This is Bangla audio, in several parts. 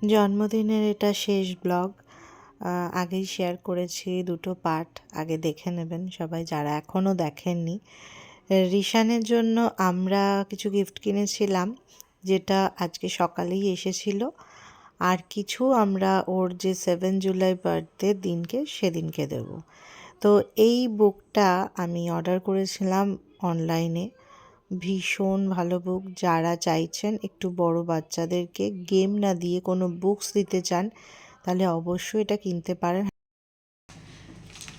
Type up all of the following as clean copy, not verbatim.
জন্মদিনের এটা শেষ ব্লগ। আগেই শেয়ার করেছি দুটো পার্ট, আগে দেখে নেবেন সবাই যারা এখনও দেখেননি। রিশানের জন্য আমরা কিছু গিফট কিনেছিলাম, যেটা আজকে সকালেই এসেছিল, আর কিছু আমরা ওর যে 7 জুলাই বার্থডে দিনকে সেদিনকে দেব। তো এই বুকটা আমি অর্ডার করেছিলাম অনলাইনে, ভীষণ ভালো বুক। যারা চাইছেন একটু বড় বাচ্চাদেরকে গেম না দিয়ে কোনো বুকস দিতে চান, তাহলে অবশ্যই এটা কিনতে পারেন।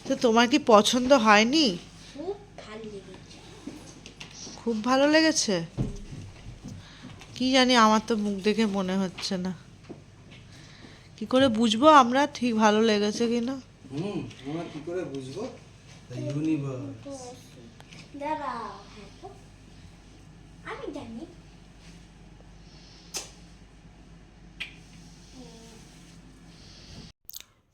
তো তোমার কি পছন্দ হয়নি? খুব ভালো লেগেছে। কি জানি, আমার তো মুখ দেখে মনে হচ্ছে না। কি করে বুঝবো আমরা ঠিক ভালো লেগেছে কিনা? আমরা কি করে বুঝবো? ইউনিভার্স দাঁড়াও, আমি জানি।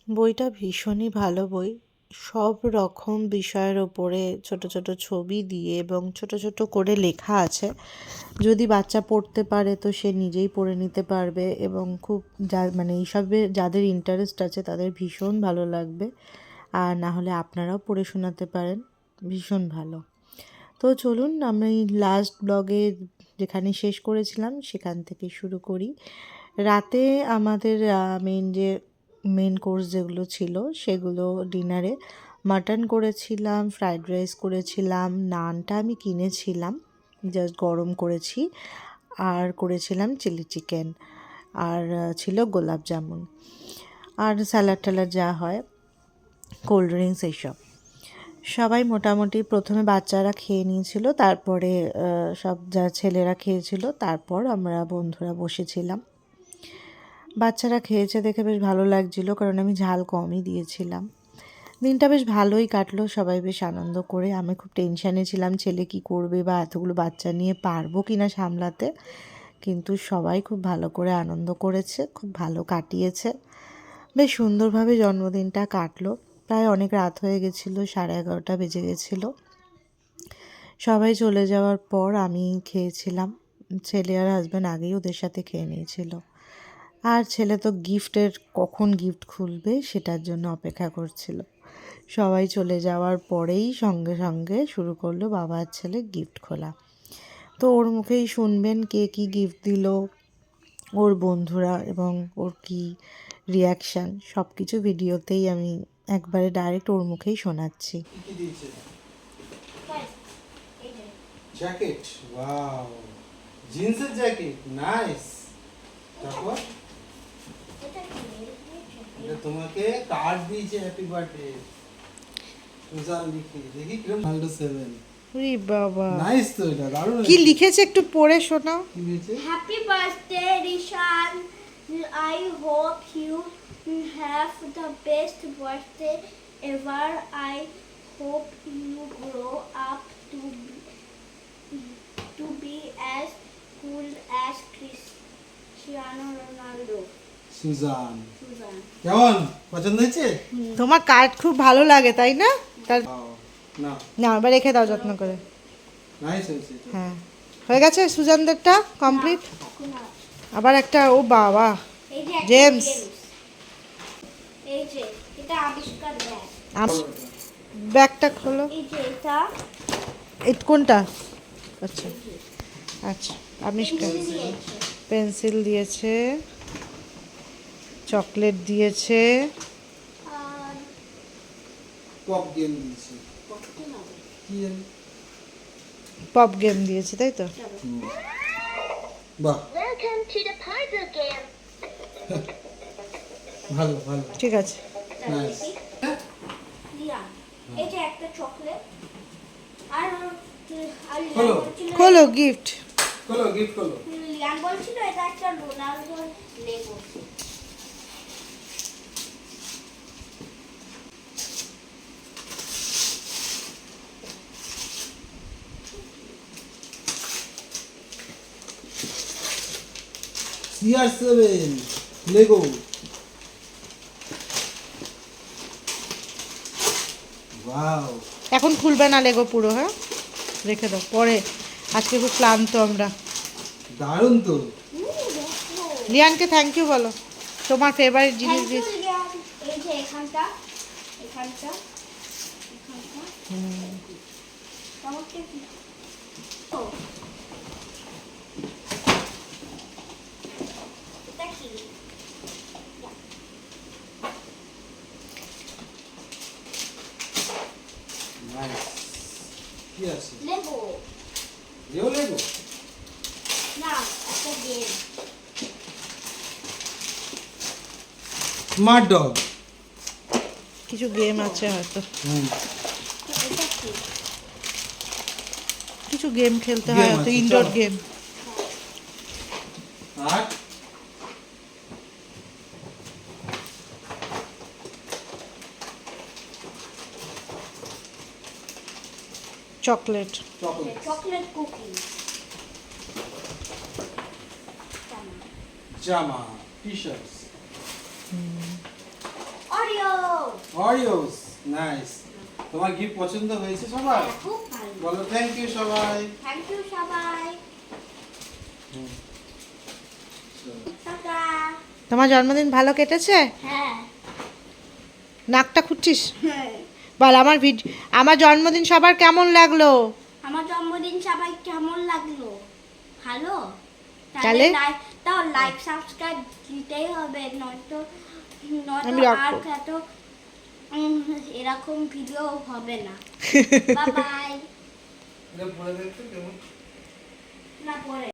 বইটা ভীষণই ভালো বই। সব রকম বিষয়ের ওপরে ছোট ছোট ছবি দিয়ে এবং ছোট ছোট করে লেখা আছে। যদি বাচ্চা পড়তে পারে তো সে নিজেই পড়ে নিতে পারবে, এবং খুব মানে এইসবে যাদের ইন্টারেস্ট আছে তাদের ভীষণ ভালো লাগবে। আর না হলে আপনারাও পড়ে শোনাতে পারেন, ভীষণ ভালো। তো চলুন আমি লাস্ট ব্লগে যেখানে শেষ করেছিলাম সেখান থেকে শুরু করি। রাতে আমাদের মেন কোর্স যেগুলো ছিল সেগুলো ডিনারে মাটন করেছিলাম, ফ্রাইড রাইস করেছিলাম, নানটা আমি কিনেছিলাম, জাস্ট গরম করেছি, আর করেছিলাম চিলি চিকেন, আর ছিল গোলাপ জামুন, আর স্যালাড ট্যালাড যা হয়, কোল্ড ড্রিঙ্কস এইসব। সবাই মোটামুটি প্রথমে বাচ্চারা খেয়ে নিয়েছিল, তারপরে সব যা ছেলেরা খেয়েছিল, তারপর আমরা বন্ধুরা বসেছিলাম। বাচ্চারা খেয়েছে দেখে বেশ ভালো লাগছিলো, কারণ আমি ঝাল কমই দিয়েছিলাম। দিনটা বেশ ভালোই কাটলো, সবাই বেশ আনন্দ করে। আমি খুব টেনশানে ছিলাম ছেলে কি করবে বা এতগুলো বাচ্চা নিয়ে পারবো কি না সামলাতে, কিন্তু সবাই খুব ভালো করে আনন্দ করেছে, খুব ভালো কাটিয়েছে, বেশ সুন্দরভাবে জন্মদিনটা কাটলো। প্রায় অনেক রাত হয়ে গেছিলো, 11:30 বেজে গেছিলো। সবাই চলে যাওয়ার পর আমি খেয়েছিলাম, ছেলে আর হাজব্যান্ড আগেই ওদের সাথে খেয়ে নিয়েছিল। আর ছেলে তো কখন গিফট খুলবে সেটার জন্য অপেক্ষা করছিল। সবাই চলে যাওয়ার পরেই সঙ্গে সঙ্গে শুরু করলো বাবা আর ছেলে গিফট খোলা। তো ওর মুখেই শুনবেন কে কী গিফট দিল, ওর বন্ধুরা, এবং ওর কী রিয়াকশান, সব কিছু ভিডিওতেই আমি একবারে ডাইরেক্ট ওর মুখেই শোনাচ্ছি। জ্যাকেট, ওয়াও, জিন্সের জ্যাকেট, নাইস। তারপর এটা তোমাকে কার্ড দিয়েছে, হ্যাপি বার্থডে সুজান লিখে, দেখি কিরকম ভালো 7। ওরে বাবা, নাইস তো, এটা দারুণ। কি লিখেছে একটু পড়ে শোনাও। কি লিখেছে? Happy birthday Rishan, I hope you have the best birthday ever. I hope you grow up to be as cool as Cristiano Ronaldo. Suzanne, Suzanne, কেমন পছন্দ হয়েছে? তোমার কার্ড খুব ভালো লাগে তাই না? না না, এবার রেখে দাও যত্ন করে। নাইস হয়েছে। হ্যাঁ, হয়ে গেছে সুজানদেরটা কমপ্লিট। এখন আবার একটা, ও বাবা, এই যে একটা জেমস। এই যে এটা আবিষ্কার ব্যাগ। ব্যাগটা খোলো। এই যে এটা কোনটা? আচ্ছা আচ্ছা, আবিষ্কার। দিয়েছে। পেন্সিল দিয়েছে, চকলেট দিয়েছে, আর পপ গেম দিয়েছে। কত নাও? কি জানি, পপ গেম দিয়েছে, তাই তো? বাহ, Welcome to the puzzle game. ভালো ভালো, ঠিক আছে। নাইস। লিয়ান, এই যে একটা চকলেট, আর খোলো। খোলো গিফট। খোলো, গিফট খোলো। লিয়ান বলছিল এটা একটা Ronaldo Lego. CR7 Lego, wow. এখন খুলবে না লেগো পুরো, হ্যাঁ রেখে দাও পরে, আজকে খুব ক্লান্ত আমরা। দারুণ তো। লিয়ানকে থ্যাংক ইউ বলো। তোমার ফেভারিট জিনিস Thank you, দিয়েছি। Liam. এই যে এখানটা এখানটা এখানটা আমাকে ও এটা কি নাইস কি আছে লেবু লেবু লেবু না একটা গেম স্মার্ট ডগ কিছু গেম আছে হয়তো, এটা কি কিছু গেম খেলতে Game হয় হয়তো, আছে, ইনডোর চলো। গেম। আর চকলেট। চকলেট চকলেট কুকি জামা টি শার্টস অরিও অরিওস নাইস তোমার গিফট পছন্দ হয়েছে সবার খুব ভালো বলো থ্যাংক ইউ সবাই থ্যাংক ইউ সবাই টাটা তোমার জন্মদিন ভালো কেটেছে? হ্যাঁ নাকটা খুঁজছিস? হ্যাঁ বল আমার জন্মদিন সবার কেমন লাগলো? আমার জন্মদিন সবাই কেমন লাগলো ভালো তাহলে? তাও লাইক সাবস্ক্রাইব দিতেই হবে নয়তো আমি নয়তো রাখবো। আর এত এরকম ভিডিও হবে না বাই বাই এটা পরে দেখতে কেমন না পরে